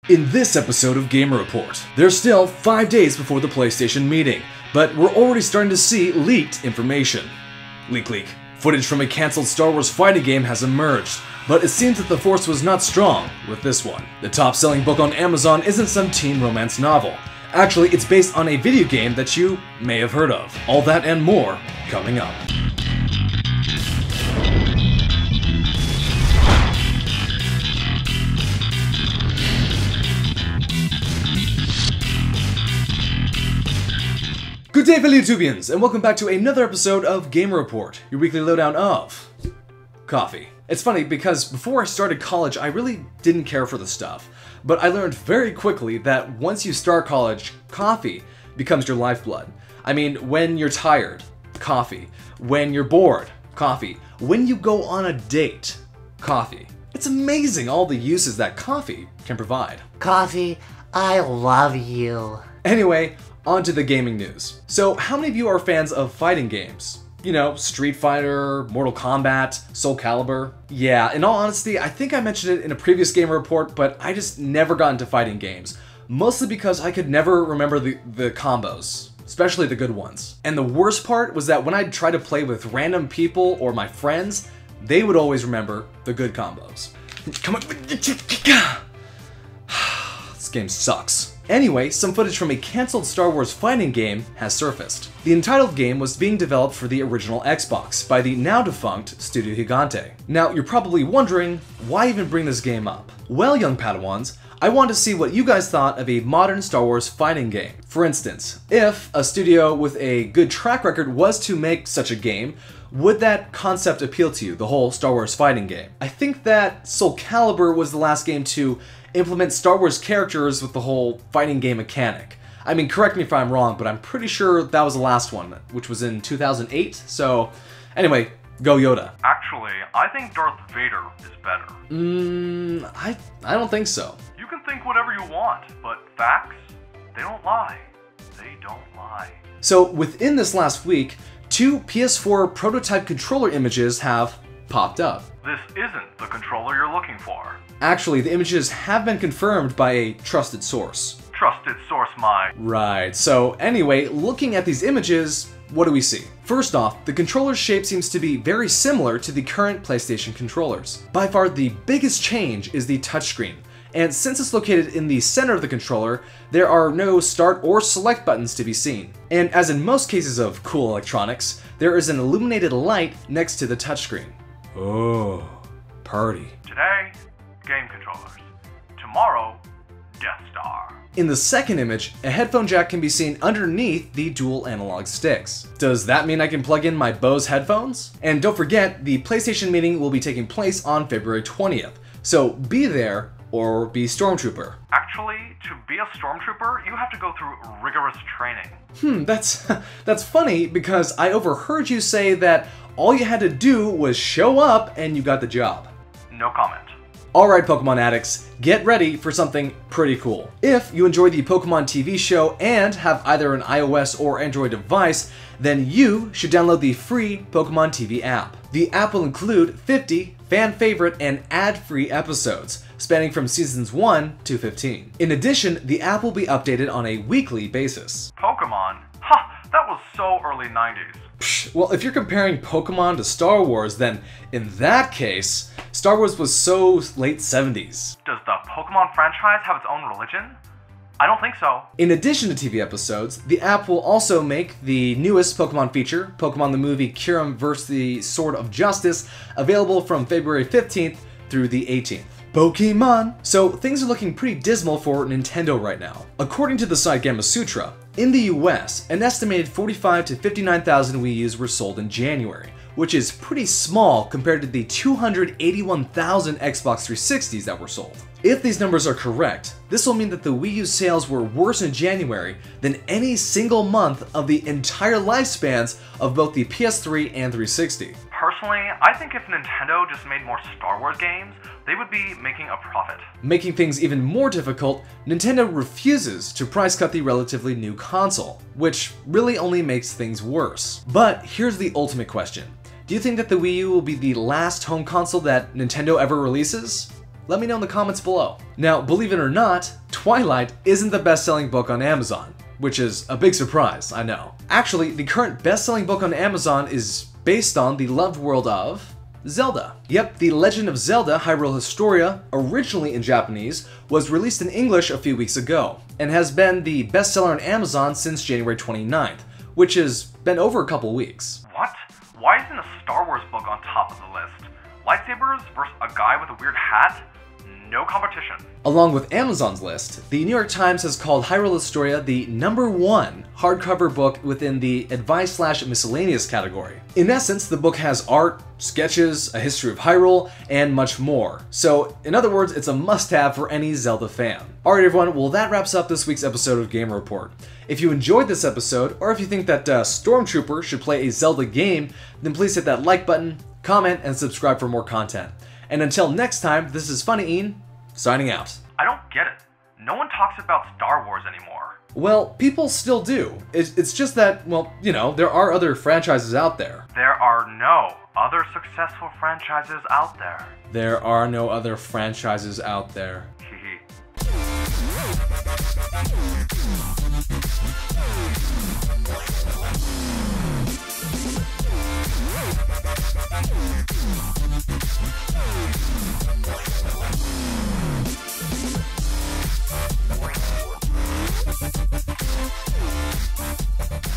In this episode of Gamer Report, there's still 5 days before the PlayStation meeting, but we're already starting to see leaked information. Leak. Footage from a cancelled Star Wars fighting game has emerged, but it seems that the force was not strong with this one. The top-selling book on Amazon isn't some teen romance novel. Actually, it's based on a video game that you may have heard of. All that and more coming up. Good day, fellow YouTubians, and welcome back to another episode of Gamer Report, your weekly lowdown of coffee. It's funny because before I started college, I really didn't care for the stuff, but I learned very quickly that once you start college, coffee becomes your lifeblood. I mean, when you're tired, coffee. When you're bored, coffee. When you go on a date, coffee. It's amazing all the uses that coffee can provide. Coffee, I love you. Anyway, on to the gaming news. So, how many of you are fans of fighting games? You know, Street Fighter, Mortal Kombat, Soul Calibur? Yeah, in all honesty, I think I mentioned it in a previous Gamer Report, but I just never got into fighting games. Mostly because I could never remember the combos, especially the good ones. And the worst part was that when I'd try to play with random people or my friends, they would always remember the good combos. Come on. This game sucks. Anyway, some footage from a cancelled Star Wars fighting game has surfaced. The entitled game was being developed for the original Xbox by the now-defunct Studio Gigante. Now, you're probably wondering, why even bring this game up? Well, young Padawans, I want to see what you guys thought of a modern Star Wars fighting game. For instance, if a studio with a good track record was to make such a game, would that concept appeal to you, the whole Star Wars fighting game? I think that Soul Calibur was the last game to implement Star Wars characters with the whole fighting game mechanic. I mean, correct me if I'm wrong, but I'm pretty sure that was the last one, which was in 2008, so anyway, go Yoda. Actually, I think Darth Vader is better. I don't think so. You can think whatever you want, but facts, they don't lie. They don't lie. So within this last week, 2 PS4 prototype controller images have popped up. This isn't the controller you're looking for. Actually, the images have been confirmed by a trusted source. Trusted source, my. Right, so anyway, looking at these images, what do we see? First off, the controller's shape seems to be very similar to the current PlayStation controllers. By far, the biggest change is the touchscreen. And since it's located in the center of the controller, there are no start or select buttons to be seen. And as in most cases of cool electronics, there is an illuminated light next to the touchscreen. Oh, party. Today, game controllers. Tomorrow, Death Star. In the second image, a headphone jack can be seen underneath the dual analog sticks. Does that mean I can plug in my Bose headphones? And don't forget, the PlayStation meeting will be taking place on February 20th, so be there or be Stormtrooper. Actually, to be a Stormtrooper, you have to go through rigorous training. That's funny because I overheard you say that all you had to do was show up and you got the job. No comment. Alright, Pokemon addicts, get ready for something pretty cool. If you enjoy the Pokemon TV show and have either an iOS or Android device, then you should download the free Pokemon TV app. The app will include 50 fan-favorite and ad-free episodes, spanning from seasons 1 to 15. In addition, the app will be updated on a weekly basis. Pokemon? Ha! That was so early 90s. Psh, well, if you're comparing Pokemon to Star Wars, then in that case, Star Wars was so late 70s. Does the Pokemon franchise have its own religion? I don't think so. In addition to TV episodes, the app will also make the newest Pokemon feature, Pokemon the Movie Kyurem vs. the Sword of Justice, available from February 15th through the 18th. Pokemon! So things are looking pretty dismal for Nintendo right now. According to the site Gamasutra, in the US, an estimated 45 to 59,000 Wii U's were sold in January, which is pretty small compared to the 281,000 Xbox 360s that were sold. If these numbers are correct, this will mean that the Wii U sales were worse in January than any single month of the entire lifespans of both the PS3 and 360. Personally, I think if Nintendo just made more Star Wars games, they would be making a profit. Making things even more difficult, Nintendo refuses to price cut the relatively new console, which really only makes things worse. But here's the ultimate question. Do you think that the Wii U will be the last home console that Nintendo ever releases? Let me know in the comments below. Now, believe it or not, Twilight isn't the best-selling book on Amazon, which is a big surprise, I know. Actually, the current best-selling book on Amazon is based on the loved world of Zelda. Yep, The Legend of Zelda Hyrule Historia, originally in Japanese, was released in English a few weeks ago, and has been the bestseller on Amazon since January 29th, which has been over a couple weeks. What? Why isn't a Star Wars book on top of the list? Lightsabers versus a guy with a weird hat? No competition. Along with Amazon's list, the New York Times has called Hyrule Historia the #1 hardcover book within the advice/miscellaneous category. In essence, the book has art, sketches, a history of Hyrule, and much more. So, in other words, it's a must-have for any Zelda fan. Alright everyone, well that wraps up this week's episode of Game Report. If you enjoyed this episode, or if you think that Stormtrooper should play a Zelda game, then please hit that like button, comment, and subscribe for more content. And until next time, this is funnyeehn, signing out. I don't get it. No one talks about Star Wars anymore. Well, people still do. It's just that, well, you know, there are other franchises out there. There are no other successful franchises out there. There are no other franchises out there. Hehe.